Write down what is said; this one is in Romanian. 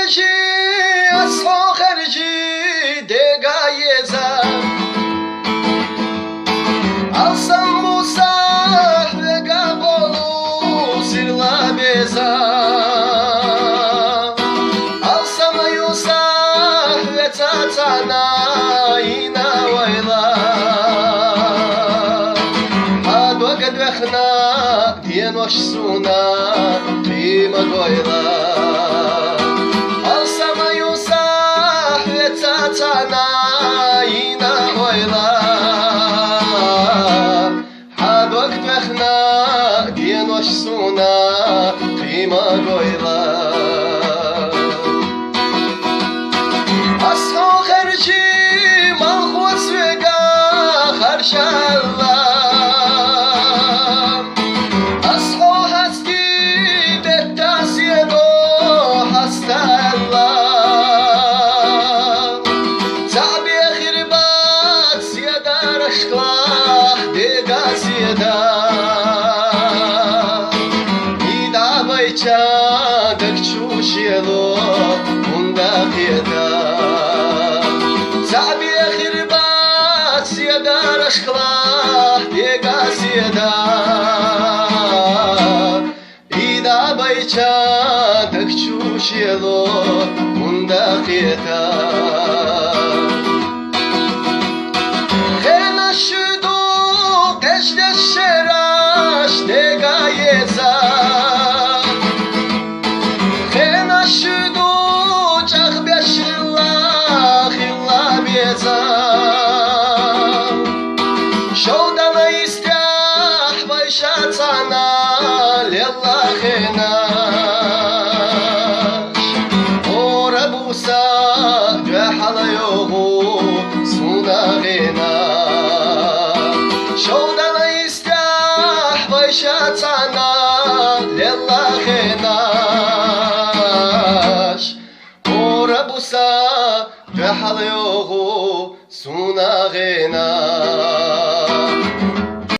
خرجي أصحو خرجي ديغا езар Alsam Musa vega bolu sirla beza Alsam Yusa vetatana ina wayla Adwa gadwechna dienosh suna prima goyla Alsam Yusa vetatana ina wayla Suna prima goyla Asho Haьржи malchut vega Haьржала Asho hasti betasiedo hastala Zabi khirbat siedar ashkla dega Çadak çuşyelo unda kıyada Zabi khirbat siyadar aşkla dega siyada İda bay çadak çuşyelo unda kıyada Khena şudu kejde şeraş dega езар Şudu çak beşilla khilla beza Şodana istah başatana lellahenaş Ora busa dvehala yoğu sunagena Şodana istah başatana lellahenaş Busa ve halyohu sunagena